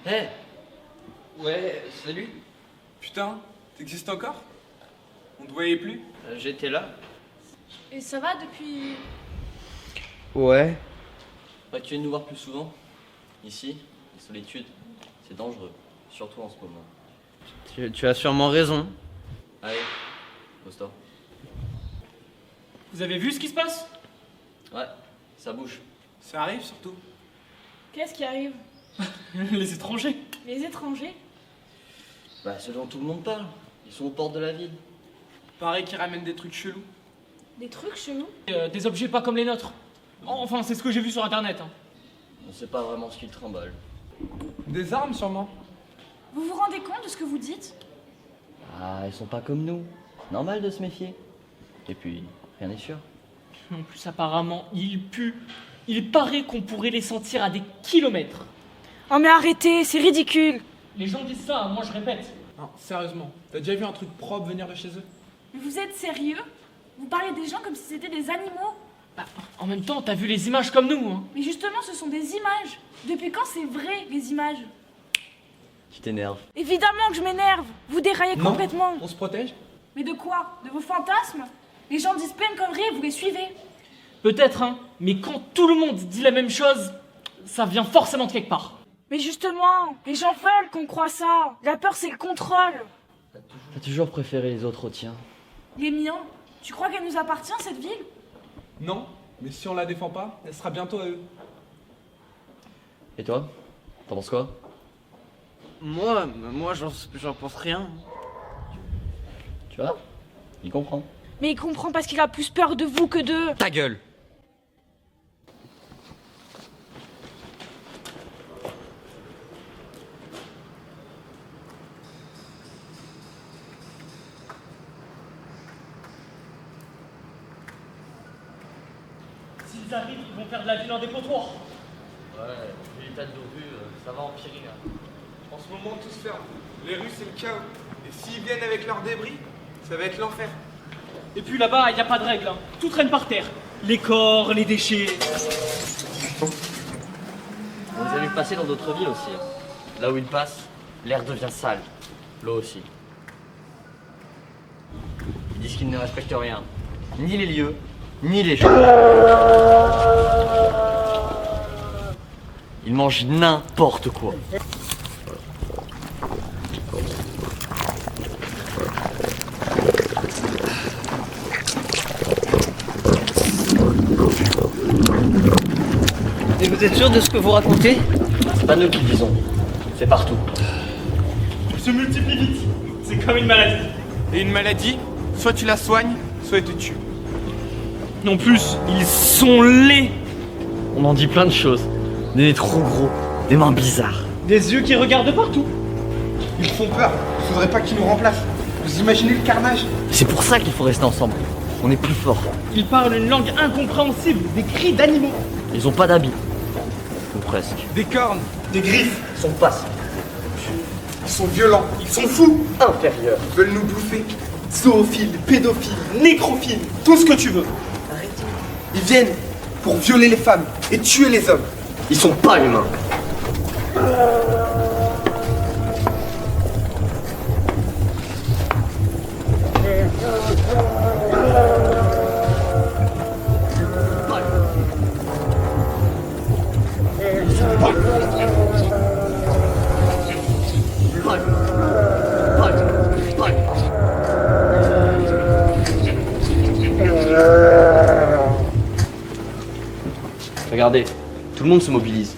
Hé Ouais, salut. Putain, t'existes encore? On te voyait plus? J'étais là. Et ça va depuis... Ouais. Tu viens nous voir plus souvent. Ici, les solitudes, c'est dangereux. Surtout en ce moment. Tu as sûrement raison. Allez, pose-toi. Vous avez vu ce qui se passe? Ouais, ça bouge. Ça arrive surtout. Qu'est-ce qui arrive? Les étrangers. Les étrangers? Bah, ce dont tout le monde parle. Ils sont aux portes de la ville. Pareil qu'ils ramènent des trucs chelous. Des trucs chelous? Des objets pas comme les nôtres. Enfin, c'est ce que j'ai vu sur internet. Hein. On sait pas vraiment ce qu'ils trimballent. Des armes sûrement. Vous vous rendez compte de ce que vous dites? Ah, ils sont pas comme nous. Normal de se méfier. Et puis, rien n'est sûr. En plus, apparemment, ils puent. Il paraît qu'on pourrait les sentir à des kilomètres. Oh mais arrêtez, c'est ridicule! Les gens disent ça, moi je répète. Non, sérieusement, t'as déjà vu un truc propre venir de chez eux? Mais vous êtes sérieux? Vous parlez des gens comme si c'était des animaux? Bah, en même temps, t'as vu les images comme nous. Hein. Mais justement, ce sont des images. Depuis quand c'est vrai, les images? Tu t'énerves. Évidemment que je m'énerve. Vous déraillez Non, complètement. on se protège? Mais de quoi? De vos fantasmes? Les gens disent plein de conneries et vous les suivez. Peut-être, hein, mais quand tout le monde dit la même chose, ça vient forcément de quelque part. Mais justement, les gens veulent qu'on croie ça. La peur, c'est le contrôle. T'as toujours préféré les autres aux tiens. Les miens, tu crois qu'elle nous appartient, cette ville? Non, mais si on la défend pas, elle sera bientôt à eux. Et toi? T'en penses quoi? Moi, j'en pense rien. Tu vois? Il comprend. Mais il comprend parce qu'il a plus peur de vous que d'eux. Ta gueule! S'ils arrivent, ils vont faire de la ville un dépotoir. Ouais, vu l'état de nos rues, ça va empirer. Hein. En ce moment, tout se ferme. Les rues, c'est le chaos. Et s'ils viennent avec leurs débris, ça va être l'enfer. Et puis là-bas, il n'y a pas de règle. Hein. Tout traîne par terre. Les corps, les déchets. On les a vu passer dans d'autres villes aussi. Hein. Là où ils passent, l'air devient sale. L'eau aussi. Ils disent qu'ils ne respectent rien. Ni les lieux, ni les gens. Ils mangent n'importe quoi. Et vous êtes sûr de ce que vous racontez? C'est pas nous qui le disons. C'est partout. Ils se multiplient vite. C'est comme une maladie. Et une maladie, soit tu la soignes, soit elle te tue. Non plus, ils sont laids. On en dit plein de choses. Des nez trop gros, des mains bizarres. Des yeux qui regardent partout. Ils font peur. Faudrait pas qu'ils nous remplacent. Vous imaginez le carnage? C'est pour ça qu'il faut rester ensemble. On est plus forts. Ils parlent une langue incompréhensible, des cris d'animaux. Ils ont pas d'habits. Ou presque. Des cornes, des griffes. Ils sont pas Ils sont violents. Ils sont fous. inférieurs. Ils veulent nous bouffer. Zoophiles, pédophiles, Nécrophiles, tout ce que tu veux. ils viennent pour violer les femmes et tuer les hommes. Ils sont pas humains. Regardez, tout le monde se mobilise.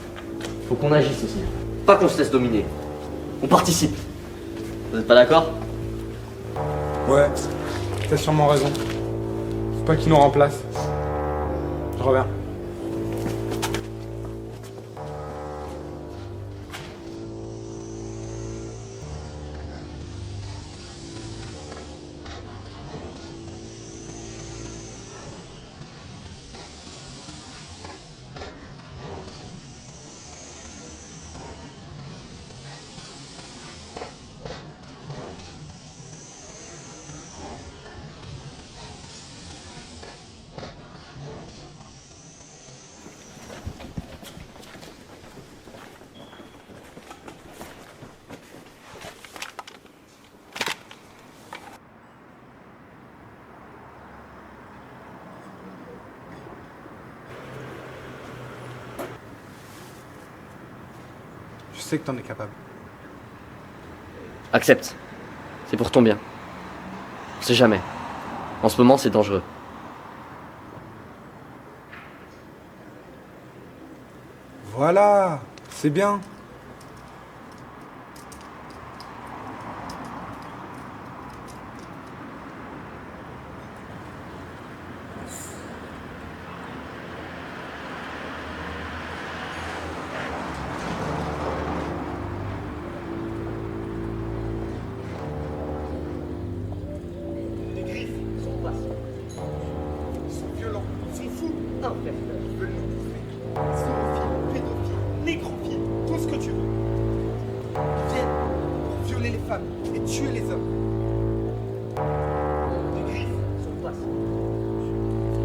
Faut qu'on agisse aussi. Pas qu'on se laisse dominer. On participe. Vous êtes pas d'accord? Ouais, t'as sûrement raison. Faut pas qu'ils nous remplacent. Je reviens. sais que t'en es capable. Accepte. C'est pour ton bien. On sait jamais. En ce moment, c'est dangereux. Voilà, c'est bien. Et tuer les hommes. Les griffes sont basses.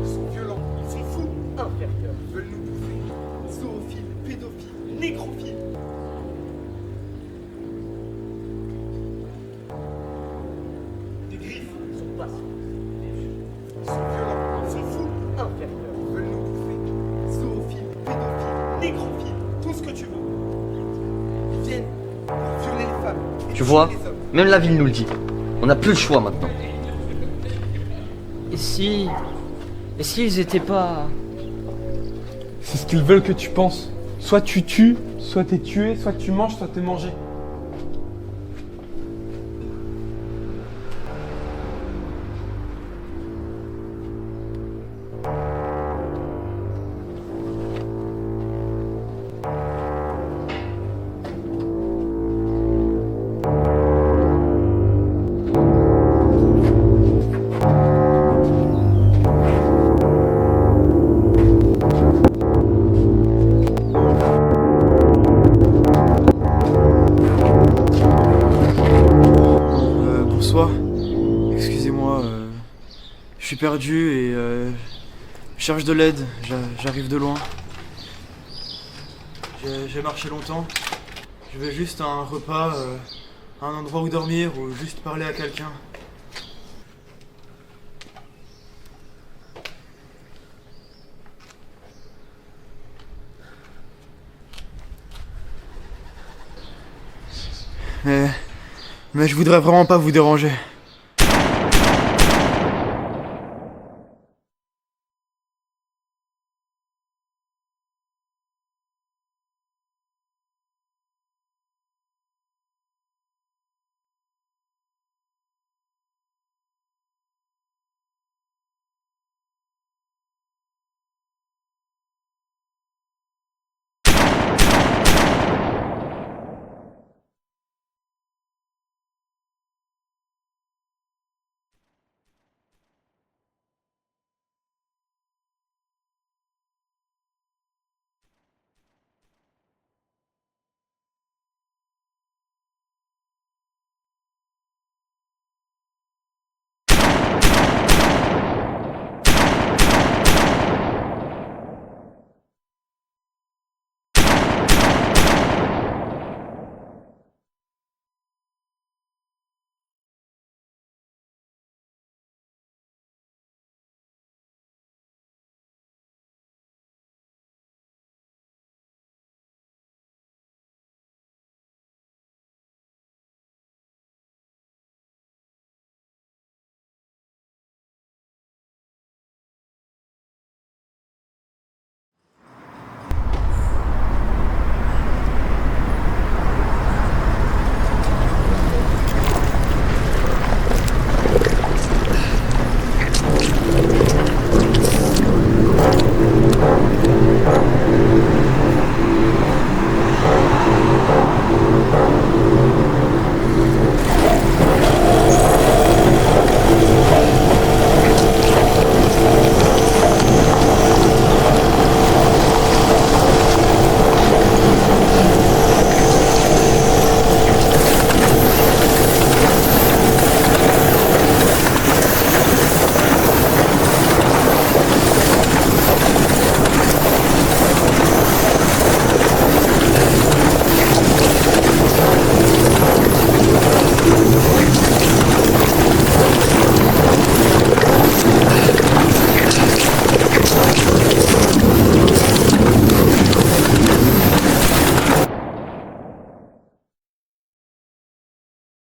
Ils sont violents, ils sont fous, inférieurs. Ils veulent nous bouffer. Zoophiles, pédophiles, nécrophiles. Les griffes sont basses. Ils sont violents, ils sont fous, inférieurs. Ils veulent nous bouffer. Zoophiles, pédophiles, nécrophiles, tout ce que tu veux. Ils viennent pour violer les femmes. Tu vois, même la ville nous le dit. On n'a plus le choix maintenant. Et si... Et s'ils étaient pas... C'est ce qu'ils veulent que tu penses. Soit tu tues, soit t'es tué, soit tu manges, soit t'es mangé. Bonsoir, excusez-moi, je suis perdu et je cherche de l'aide, j'arrive de loin. J'ai marché longtemps, je veux juste un repas, un endroit où dormir ou juste parler à quelqu'un. Mais je voudrais vraiment pas vous déranger.